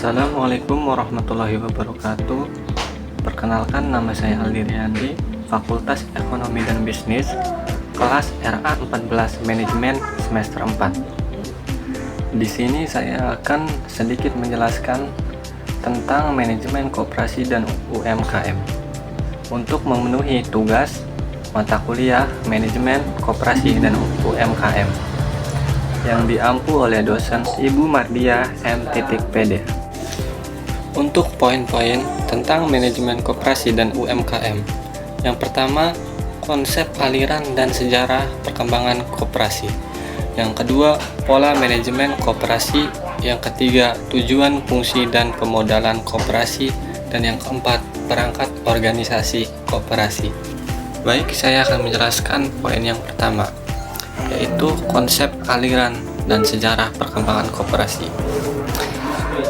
Assalamualaikum warahmatullahi wabarakatuh. Perkenalkan, nama saya Aldi Riyandi, Fakultas Ekonomi dan Bisnis, kelas RA14 Manajemen semester 4. Di sini saya akan sedikit menjelaskan tentang manajemen koperasi dan UMKM. Untuk memenuhi tugas mata kuliah manajemen koperasi dan UMKM yang diampu oleh dosen Ibu Mardiah M.Pd. Untuk poin-poin tentang manajemen koperasi dan UMKM, yang pertama, konsep aliran dan sejarah perkembangan koperasi. Yang kedua, pola manajemen koperasi. Yang ketiga, tujuan, fungsi, dan pemodalan koperasi. Dan yang keempat, perangkat organisasi koperasi. Baik, saya akan menjelaskan poin yang pertama, yaitu konsep aliran dan sejarah perkembangan koperasi.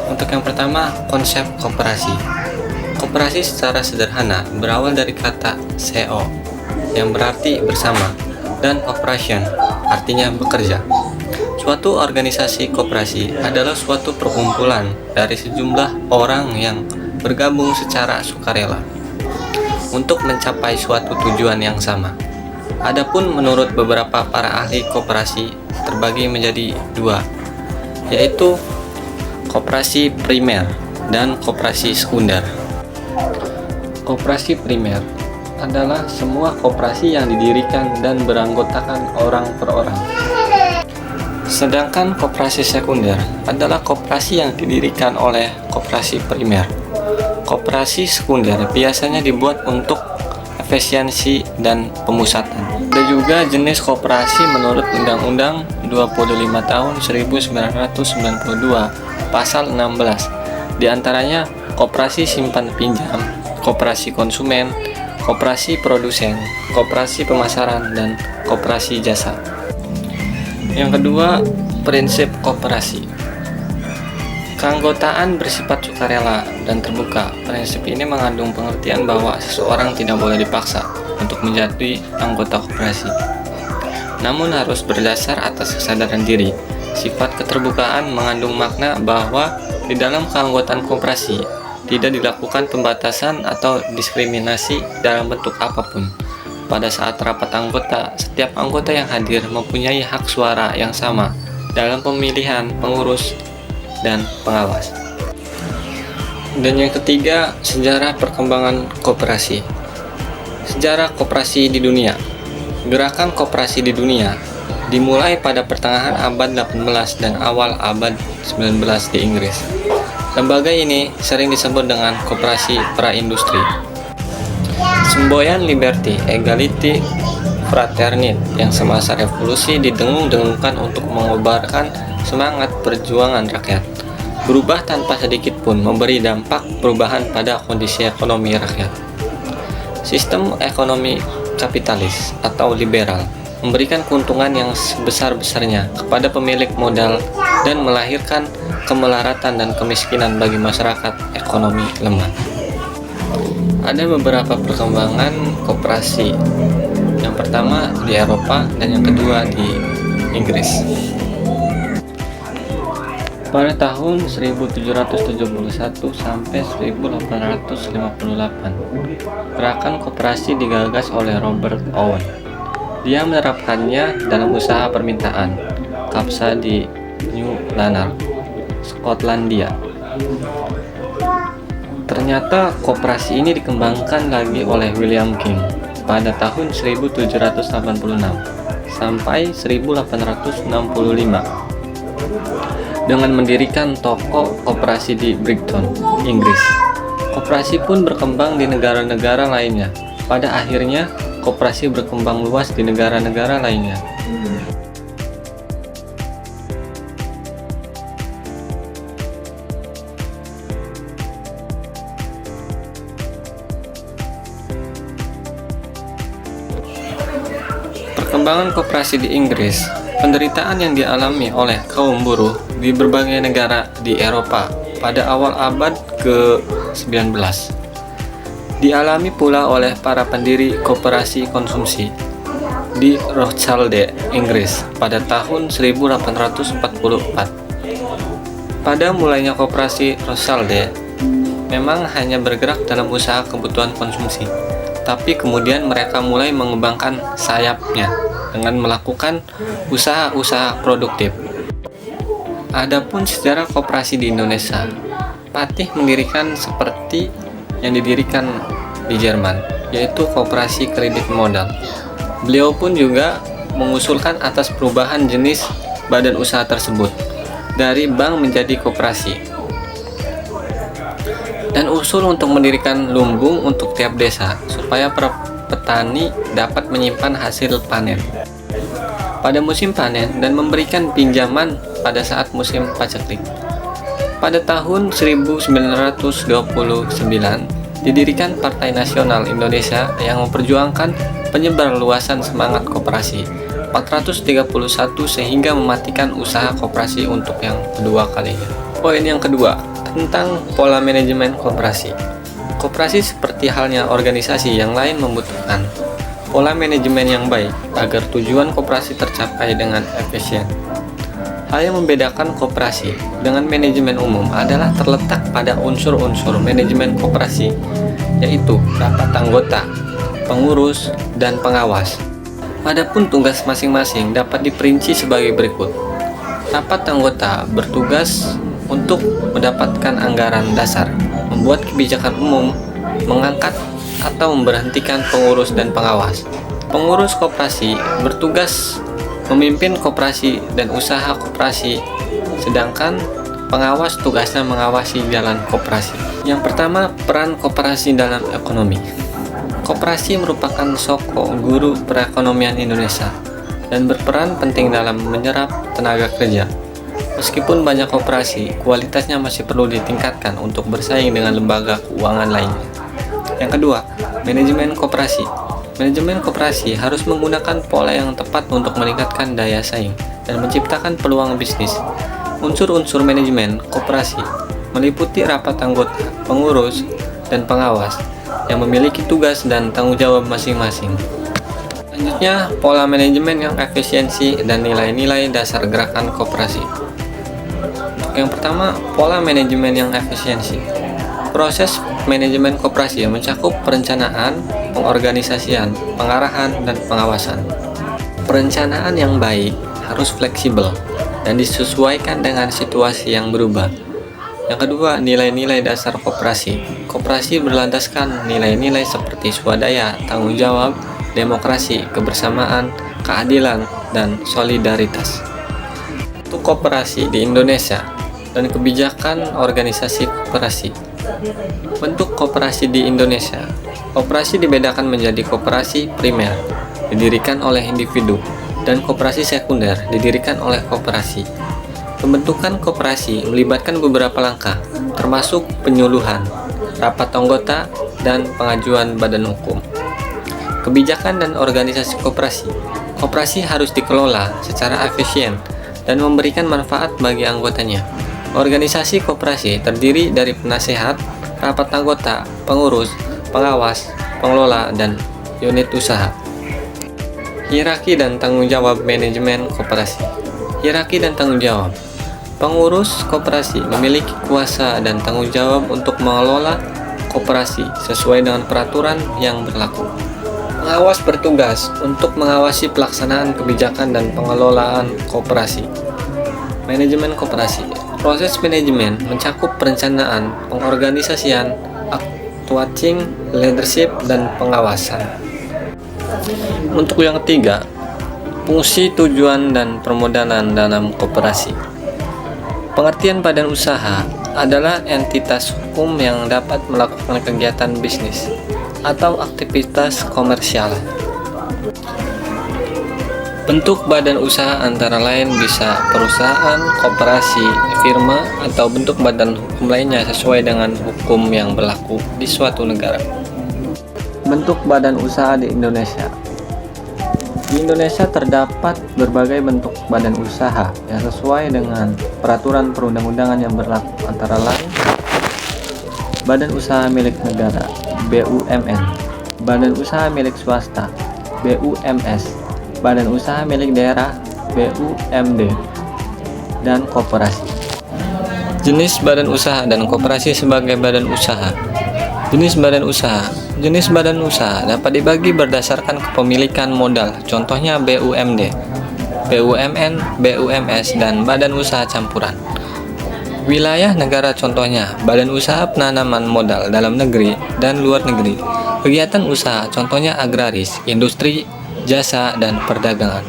Untuk yang pertama, konsep koperasi. Koperasi secara sederhana berawal dari kata CO yang berarti bersama dan operation artinya bekerja. Suatu organisasi koperasi adalah suatu perkumpulan dari sejumlah orang yang bergabung secara sukarela untuk mencapai suatu tujuan yang sama. Adapun menurut beberapa para ahli koperasi terbagi menjadi dua, yaitu koperasi primer dan koperasi sekunder. Koperasi primer adalah semua koperasi yang didirikan dan beranggotakan orang per orang. Sedangkan koperasi sekunder adalah koperasi yang didirikan oleh koperasi primer. Koperasi sekunder biasanya dibuat untuk efisiensi dan pemusatan. Ada juga jenis koperasi menurut Undang-Undang 25 tahun 1992 Pasal 16, di antaranya koperasi simpan pinjam, koperasi konsumen, koperasi produsen, koperasi pemasaran, dan koperasi jasa. Yang kedua, prinsip koperasi. Keanggotaan bersifat sukarela dan terbuka. Prinsip ini mengandung pengertian bahwa seseorang tidak boleh dipaksa untuk menjadi anggota koperasi, namun harus berdasar atas kesadaran diri. Sifat keterbukaan mengandung makna bahwa di dalam keanggotaan koperasi tidak dilakukan pembatasan atau diskriminasi dalam bentuk apapun. Pada saat rapat anggota, setiap anggota yang hadir mempunyai hak suara yang sama dalam pemilihan pengurus dan pengawas. Dan yang ketiga, sejarah perkembangan koperasi. Sejarah koperasi di dunia. Gerakan koperasi di dunia dimulai pada pertengahan abad 18 dan awal abad 19 di Inggris. Lembaga ini sering disebut dengan koperasi pra-industri. Semboyan liberty, equality, fraternity yang semasa revolusi didengung-dengungkan untuk mengobarkan semangat perjuangan rakyat, berubah tanpa sedikit pun memberi dampak perubahan pada kondisi ekonomi rakyat. Sistem ekonomi kapitalis atau liberal memberikan keuntungan yang sebesar-besarnya kepada pemilik modal dan melahirkan kemelaratan dan kemiskinan bagi masyarakat ekonomi lemah. Ada beberapa perkembangan koperasi. Yang pertama di Eropa dan yang kedua di Inggris. Pada tahun 1771 sampai 1858, gerakan koperasi digagas oleh Robert Owen. Dia menerapkannya dalam usaha permintaan kapsa di New Lanark, Skotlandia. Ternyata koperasi ini dikembangkan lagi oleh William King pada tahun 1786 sampai 1865 dengan mendirikan toko koperasi di Brighton, Inggris. Koperasi pun berkembang di negara-negara lainnya. Pada akhirnya, koperasi berkembang luas di negara-negara lainnya. Perkembangan koperasi di Inggris. Penderitaan yang dialami oleh kaum buruh di berbagai negara di Eropa pada awal abad ke-19 dialami pula oleh para pendiri koperasi konsumsi di Rothschild, Inggris pada tahun 1844. Pada mulainya koperasi Rosalde, memang hanya bergerak dalam usaha kebutuhan konsumsi, tapi kemudian mereka mulai mengembangkan sayapnya dengan melakukan usaha-usaha produktif. Adapun sejarah koperasi di Indonesia, Patih mendirikan seperti yang didirikan di Jerman, yaitu koperasi kredit modal. Beliau pun juga mengusulkan atas perubahan jenis badan usaha tersebut dari bank menjadi koperasi, dan usul untuk mendirikan lumbung untuk tiap desa supaya para petani dapat menyimpan hasil panen pada musim panen dan memberikan pinjaman pada saat musim paceklik. Pada tahun 1929 didirikan Partai Nasional Indonesia yang memperjuangkan penyebar luasan semangat koperasi 431 sehingga mematikan usaha koperasi untuk yang kedua kalinya. Poin yang kedua, tentang pola manajemen koperasi. Koperasi seperti halnya organisasi yang lain membutuhkan pola manajemen yang baik agar tujuan koperasi tercapai dengan efisien. Hal yang membedakan koperasi dengan manajemen umum adalah terletak pada unsur-unsur manajemen koperasi, yaitu rapat anggota, pengurus, dan pengawas. Adapun tugas masing-masing dapat diperinci sebagai berikut. Rapat anggota bertugas untuk mendapatkan anggaran dasar, membuat kebijakan umum, mengangkat atau memberhentikan pengurus dan pengawas. Pengurus koperasi bertugas memimpin koperasi dan usaha koperasi, sedangkan pengawas tugasnya mengawasi jalan koperasi. Yang pertama, peran koperasi dalam ekonomi. Koperasi merupakan sosok guru perekonomian Indonesia dan berperan penting dalam menyerap tenaga kerja. Meskipun banyak koperasi, kualitasnya masih perlu ditingkatkan untuk bersaing dengan lembaga keuangan lainnya. Yang kedua, manajemen koperasi. Manajemen koperasi harus menggunakan pola yang tepat untuk meningkatkan daya saing dan menciptakan peluang bisnis. Unsur-unsur manajemen koperasi meliputi rapat anggota, pengurus, dan pengawas yang memiliki tugas dan tanggung jawab masing-masing. Selanjutnya, pola manajemen yang efisiensi dan nilai-nilai dasar gerakan koperasi. Yang pertama, pola manajemen yang efisiensi. Proses manajemen koperasi mencakup perencanaan, pengorganisasian, pengarahan, dan pengawasan. Perencanaan yang baik harus fleksibel dan disesuaikan dengan situasi yang berubah. Yang kedua, nilai-nilai dasar koperasi. Koperasi berlandaskan nilai-nilai seperti swadaya, tanggung jawab, demokrasi, kebersamaan, keadilan, dan solidaritas. Untuk koperasi di Indonesia dan kebijakan organisasi koperasi. Bentuk koperasi di Indonesia. Koperasi dibedakan menjadi koperasi primer, didirikan oleh individu, dan koperasi sekunder, didirikan oleh koperasi. Pembentukan koperasi melibatkan beberapa langkah, termasuk penyuluhan, rapat anggota, dan pengajuan badan hukum. Kebijakan dan organisasi koperasi. Koperasi harus dikelola secara efisien dan memberikan manfaat bagi anggotanya. Organisasi koperasi terdiri dari penasehat, rapat anggota, pengurus, pengawas, pengelola, dan unit usaha. Hierarki dan tanggung jawab manajemen koperasi. Hierarki dan tanggung jawab. Pengurus koperasi memiliki kuasa dan tanggung jawab untuk mengelola koperasi sesuai dengan peraturan yang berlaku. Pengawas bertugas untuk mengawasi pelaksanaan kebijakan dan pengelolaan koperasi. Manajemen koperasi. Proses manajemen mencakup perencanaan, pengorganisasian, actuating, leadership, dan pengawasan. Untuk yang ketiga, fungsi, tujuan, dan permodalan dalam koperasi. Pengertian badan usaha adalah entitas hukum yang dapat melakukan kegiatan bisnis atau aktivitas komersial. Bentuk badan usaha antara lain bisa perusahaan, koperasi, firma, atau bentuk badan hukum lainnya sesuai dengan hukum yang berlaku di suatu negara. Bentuk badan usaha di Indonesia. Di Indonesia terdapat berbagai bentuk badan usaha yang sesuai dengan peraturan perundang-undangan yang berlaku, antara lain Badan Usaha Milik Negara (BUMN), Badan Usaha Milik Swasta (BUMS), Badan Usaha Milik Daerah (BUMD), dan koperasi. Jenis badan usaha dan koperasi sebagai badan usaha. Jenis badan usaha. Jenis badan usaha dapat dibagi berdasarkan kepemilikan modal, contohnya BUMD, BUMN, BUMS, dan badan usaha campuran. Wilayah negara contohnya badan usaha penanaman modal dalam negeri dan luar negeri. Kegiatan usaha contohnya agraris, industri, jasa, dan perdagangan.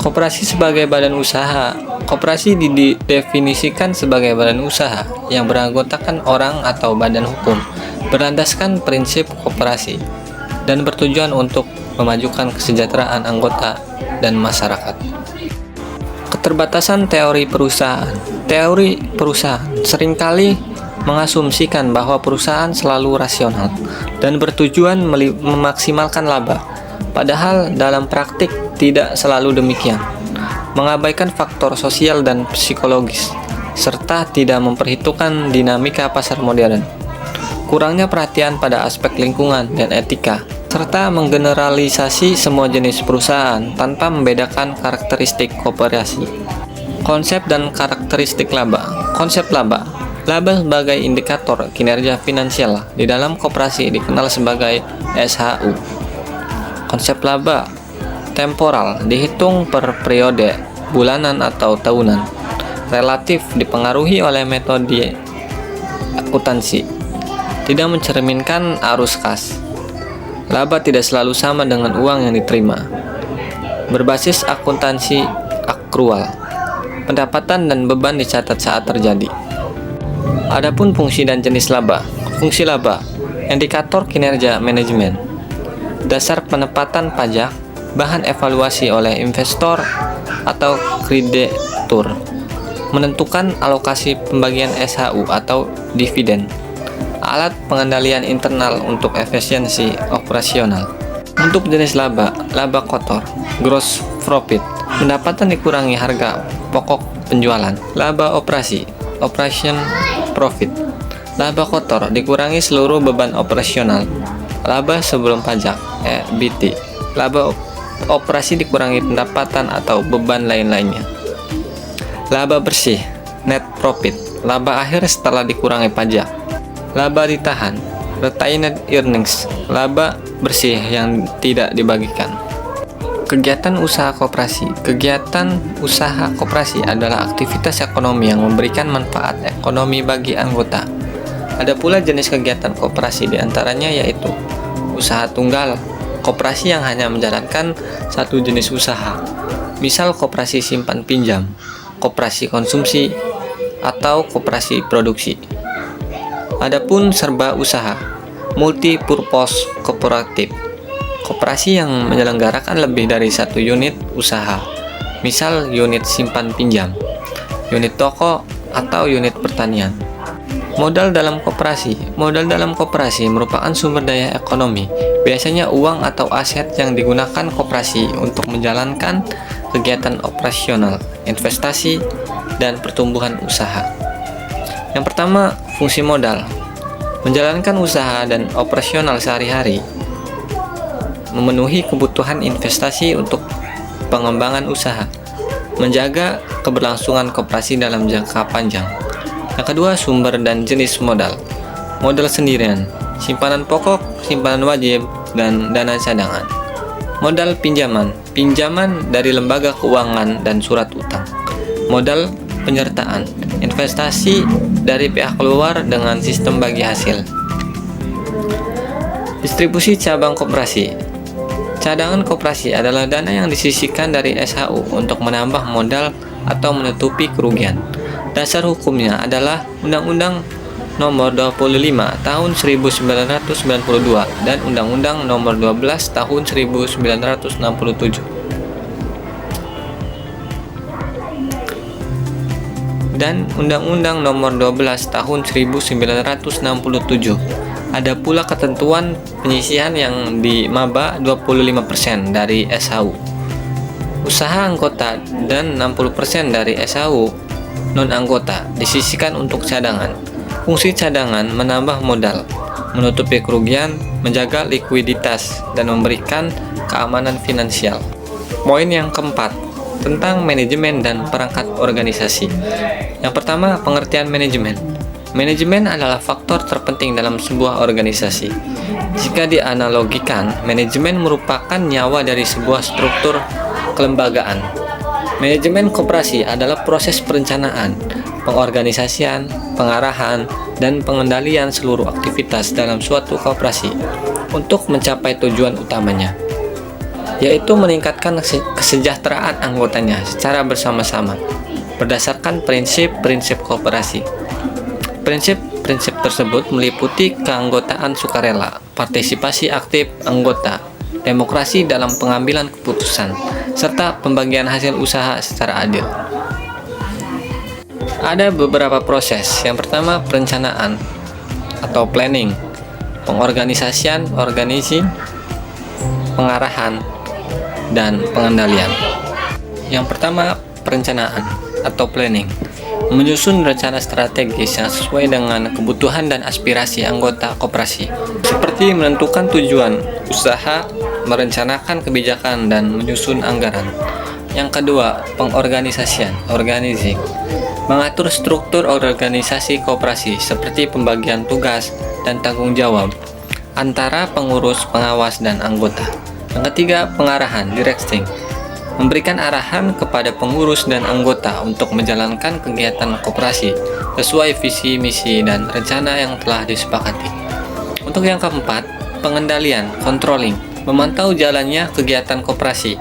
Koperasi sebagai badan usaha. Koperasi didefinisikan sebagai badan usaha yang beranggotakan orang atau badan hukum berlandaskan prinsip koperasi dan bertujuan untuk memajukan kesejahteraan anggota dan masyarakat. Keterbatasan teori perusahaan. Teori perusahaan seringkali mengasumsikan bahwa perusahaan selalu rasional dan bertujuan memaksimalkan laba. Padahal dalam praktik tidak selalu demikian. Mengabaikan faktor sosial dan psikologis, serta tidak memperhitungkan dinamika pasar modern. Kurangnya perhatian pada aspek lingkungan dan etika, serta menggeneralisasi semua jenis perusahaan tanpa membedakan karakteristik koperasi. Konsep dan karakteristik laba. Konsep laba. Laba sebagai indikator kinerja finansial di dalam koperasi dikenal sebagai SHU. Konsep laba temporal dihitung per periode, bulanan atau tahunan. Relatif dipengaruhi oleh metode akuntansi. Tidak mencerminkan arus kas. Laba tidak selalu sama dengan uang yang diterima. Berbasis akuntansi akrual. Pendapatan dan beban dicatat saat terjadi. Adapun fungsi dan jenis laba. Fungsi laba, indikator kinerja manajemen. Dasar penempatan pajak, bahan evaluasi oleh investor atau kreditur, menentukan alokasi pembagian SHU atau dividen, alat pengendalian internal untuk efisiensi operasional. Untuk jenis laba, laba kotor, gross profit, pendapatan dikurangi harga pokok penjualan. Laba operasi, operation profit, laba kotor dikurangi seluruh beban operasional. Laba sebelum pajak, EBT, laba operasi dikurangi pendapatan atau beban lain-lainnya. Laba bersih, net profit, laba akhir setelah dikurangi pajak. Laba ditahan, retained earnings, laba bersih yang tidak dibagikan. Kegiatan usaha koperasi. Kegiatan usaha koperasi adalah aktivitas ekonomi yang memberikan manfaat ekonomi bagi anggota. Ada pula jenis kegiatan koperasi, diantaranya yaitu usaha tunggal, koperasi yang hanya menjalankan satu jenis usaha, misal koperasi simpan pinjam, koperasi konsumsi, atau koperasi produksi. Adapun serba usaha, multi-purpose kooperatif, koperasi yang menyelenggarakan lebih dari satu unit usaha, misal unit simpan pinjam, unit toko, atau unit pertanian. Modal dalam koperasi. Modal dalam koperasi merupakan sumber daya ekonomi, biasanya uang atau aset yang digunakan koperasi untuk menjalankan kegiatan operasional, investasi, dan pertumbuhan usaha. Yang pertama, fungsi modal. Menjalankan usaha dan operasional sehari-hari, memenuhi kebutuhan investasi untuk pengembangan usaha, menjaga keberlangsungan koperasi dalam jangka panjang. Yang kedua, sumber dan jenis modal. Modal sendirian, simpanan pokok, simpanan wajib, dan dana cadangan. Modal pinjaman, pinjaman dari lembaga keuangan dan surat utang. Modal penyertaan, investasi dari pihak luar dengan sistem bagi hasil. Distribusi cabang koperasi. Cadangan koperasi adalah dana yang disisihkan dari SHU untuk menambah modal atau menutupi kerugian. Dasar hukumnya adalah Undang-Undang Nomor 25 Tahun 1992 dan Undang-Undang Nomor 12 Tahun 1967. Dan Undang-Undang Nomor 12 Tahun 1967. Ada pula ketentuan penyisihan yang di maba 25% dari SHU usaha anggota dan 60% dari SHU non-anggota disisihkan untuk cadangan. Fungsi cadangan menambah modal, menutupi kerugian, menjaga likuiditas, dan memberikan keamanan finansial. Poin yang keempat, tentang manajemen dan perangkat organisasi. Yang pertama, pengertian manajemen. Manajemen adalah faktor terpenting dalam sebuah organisasi. Jika dianalogikan, manajemen merupakan nyawa dari sebuah struktur kelembagaan. Manajemen koperasi adalah proses perencanaan, pengorganisasian, pengarahan, dan pengendalian seluruh aktivitas dalam suatu koperasi untuk mencapai tujuan utamanya, yaitu meningkatkan kesejahteraan anggotanya secara bersama-sama berdasarkan prinsip-prinsip koperasi. Prinsip-prinsip tersebut meliputi keanggotaan sukarela, partisipasi aktif anggota, demokrasi dalam pengambilan keputusan, serta pembagian hasil usaha secara adil. Ada beberapa proses. Yang pertama, perencanaan atau planning, pengorganisasian, pengarahan, dan pengendalian. Yang pertama, perencanaan atau planning. Menyusun rencana strategis yang sesuai dengan kebutuhan dan aspirasi anggota koperasi, seperti menentukan tujuan usaha, merencanakan kebijakan, dan menyusun anggaran. Yang kedua, pengorganisasian, organizing. Mengatur struktur organisasi koperasi seperti pembagian tugas dan tanggung jawab antara pengurus, pengawas, dan anggota. Yang ketiga, pengarahan, directing. Memberikan arahan kepada pengurus dan anggota untuk menjalankan kegiatan koperasi sesuai visi, misi, dan rencana yang telah disepakati. Untuk yang keempat, pengendalian, controlling. Memantau jalannya kegiatan koperasi,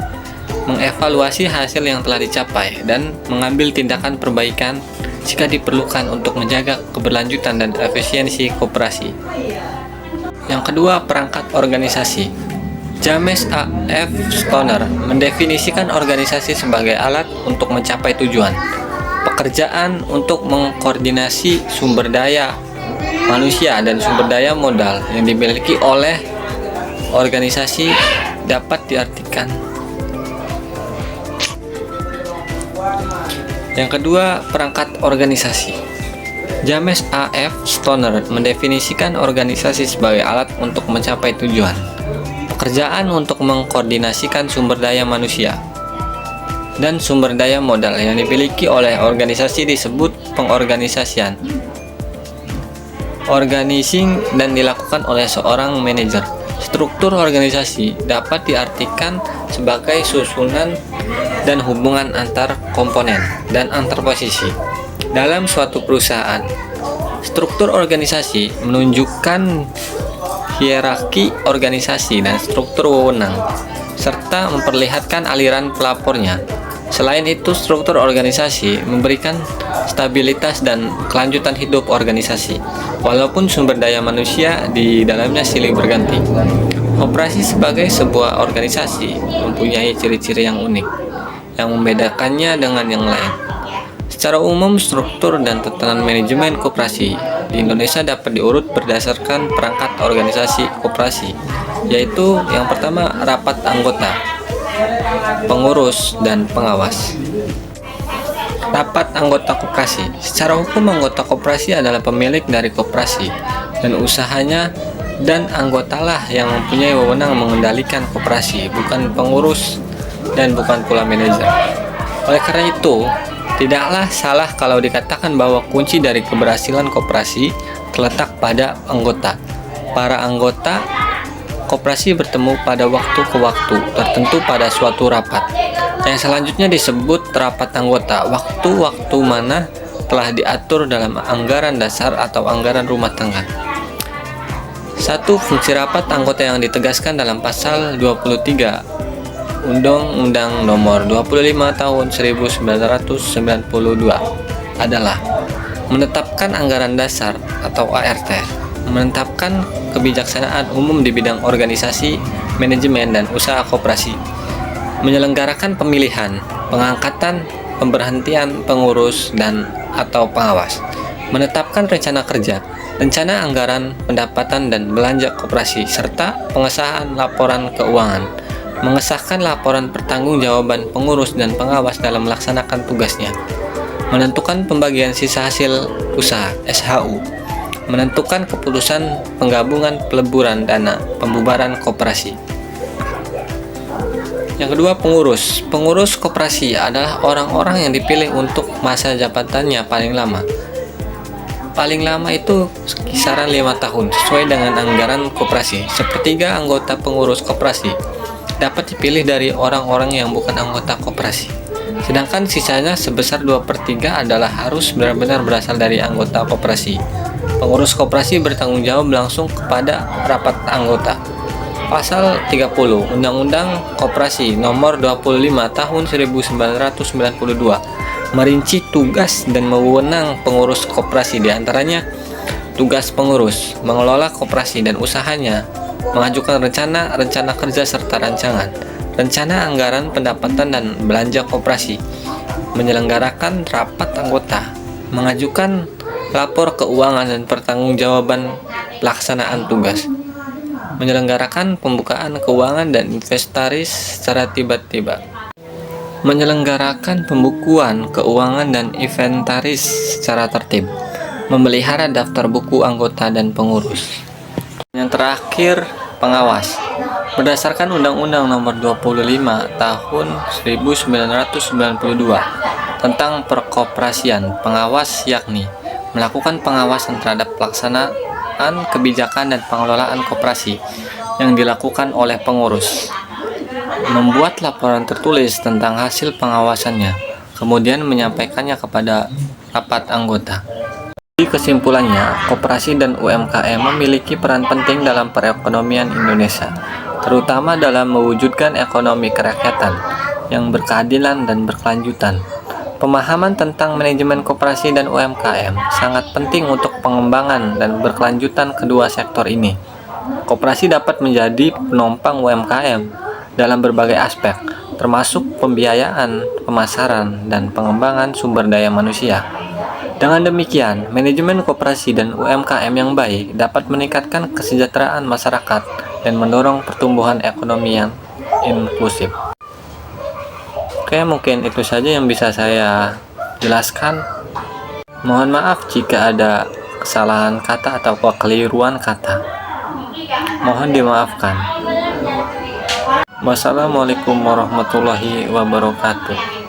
mengevaluasi hasil yang telah dicapai, dan mengambil tindakan perbaikan jika diperlukan untuk menjaga keberlanjutan dan efisiensi koperasi. Yang kedua, perangkat organisasi. James A. F. Stoner mendefinisikan organisasi sebagai alat untuk mencapai tujuan, pekerjaan untuk mengkoordinasi sumber daya manusia dan sumber daya modal yang dimiliki oleh organisasi dapat diartikan. Yang kedua, perangkat organisasi. James A. F. Stoner mendefinisikan organisasi sebagai alat untuk mencapai tujuan, pekerjaan untuk mengkoordinasikan sumber daya manusia dan sumber daya modal yang dimiliki oleh organisasi disebut pengorganisasian, organizing, dan dilakukan oleh seorang manajer. Struktur organisasi dapat diartikan sebagai susunan dan hubungan antar komponen dan antar posisi dalam suatu perusahaan. Struktur organisasi menunjukkan hierarki organisasi dan struktur wewenang, serta memperlihatkan aliran pelapornya. Selain itu, struktur organisasi memberikan stabilitas dan kelanjutan hidup organisasi, walaupun sumber daya manusia di dalamnya silih berganti. Koperasi sebagai sebuah organisasi mempunyai ciri-ciri yang unik, yang membedakannya dengan yang lain. Secara umum, struktur dan tatanan manajemen koperasi di Indonesia dapat diurut berdasarkan perangkat organisasi koperasi, yaitu yang pertama, rapat anggota, pengurus, dan pengawas. Rapat anggota koperasi. Secara hukum, anggota koperasi adalah pemilik dari koperasi dan usahanya, dan anggotalah yang mempunyai wewenang mengendalikan koperasi, bukan pengurus dan bukan pula manajer. Oleh karena itu, tidaklah salah kalau dikatakan bahwa kunci dari keberhasilan koperasi terletak pada anggota. Para anggota koperasi bertemu pada waktu ke waktu tertentu pada suatu rapat. Yang selanjutnya disebut rapat anggota. Waktu-waktu mana telah diatur dalam anggaran dasar atau anggaran rumah tangga. Satu, fungsi rapat anggota yang ditegaskan dalam pasal 23 Undang-Undang Nomor 25 Tahun 1992 adalah menetapkan anggaran dasar atau ART, menetapkan kebijaksanaan umum di bidang organisasi, manajemen, dan usaha koperasi, menyelenggarakan pemilihan, pengangkatan, pemberhentian pengurus dan atau pengawas, menetapkan rencana kerja, rencana anggaran, pendapatan dan belanja koperasi, serta pengesahan laporan keuangan, mengesahkan laporan pertanggungjawaban pengurus dan pengawas dalam melaksanakan tugasnya, menentukan pembagian sisa hasil usaha (SHU), menentukan keputusan penggabungan, peleburan dana, pembubaran koperasi. Yang kedua, pengurus. Pengurus koperasi adalah orang-orang yang dipilih untuk masa jabatannya paling lama. Paling lama itu kisaran 5 tahun sesuai dengan anggaran koperasi. Sepertiga anggota pengurus koperasi dapat dipilih dari orang-orang yang bukan anggota koperasi. Sedangkan sisanya sebesar 2/3 adalah harus benar-benar berasal dari anggota koperasi. Pengurus koperasi bertanggung jawab langsung kepada rapat anggota. Pasal 30 Undang-Undang Koperasi Nomor 25 Tahun 1992 merinci tugas dan wewenang pengurus koperasi, diantaranya tugas pengurus mengelola koperasi dan usahanya, mengajukan rencana kerja serta rencana anggaran pendapatan dan belanja koperasi, menyelenggarakan rapat anggota, mengajukan lapor keuangan dan pertanggungjawaban pelaksanaan tugas, menyelenggarakan pembukaan keuangan dan inventaris secara tiba-tiba, menyelenggarakan pembukuan keuangan dan inventaris secara tertib, memelihara daftar buku anggota dan pengurus. Yang terakhir, pengawas. Berdasarkan Undang-Undang Nomor 25 Tahun 1992 tentang perkoperasian, pengawas yakni melakukan pengawasan terhadap pelaksanaan kebijakan dan pengelolaan koperasi yang dilakukan oleh pengurus, membuat laporan tertulis tentang hasil pengawasannya, kemudian menyampaikannya kepada rapat anggota. Di kesimpulannya, koperasi dan UMKM memiliki peran penting dalam perekonomian Indonesia, terutama dalam mewujudkan ekonomi kerakyatan yang berkeadilan dan berkelanjutan. Pemahaman tentang manajemen koperasi dan UMKM sangat penting untuk pengembangan dan berkelanjutan kedua sektor ini. Koperasi dapat menjadi penopang UMKM dalam berbagai aspek, termasuk pembiayaan, pemasaran, dan pengembangan sumber daya manusia. Dengan demikian, manajemen koperasi dan UMKM yang baik dapat meningkatkan kesejahteraan masyarakat dan mendorong pertumbuhan ekonomi yang inklusif. Oke, mungkin itu saja yang bisa saya jelaskan. Mohon maaf jika ada kesalahan kata atau kekeliruan kata. Mohon dimaafkan. Wassalamualaikum warahmatullahi wabarakatuh.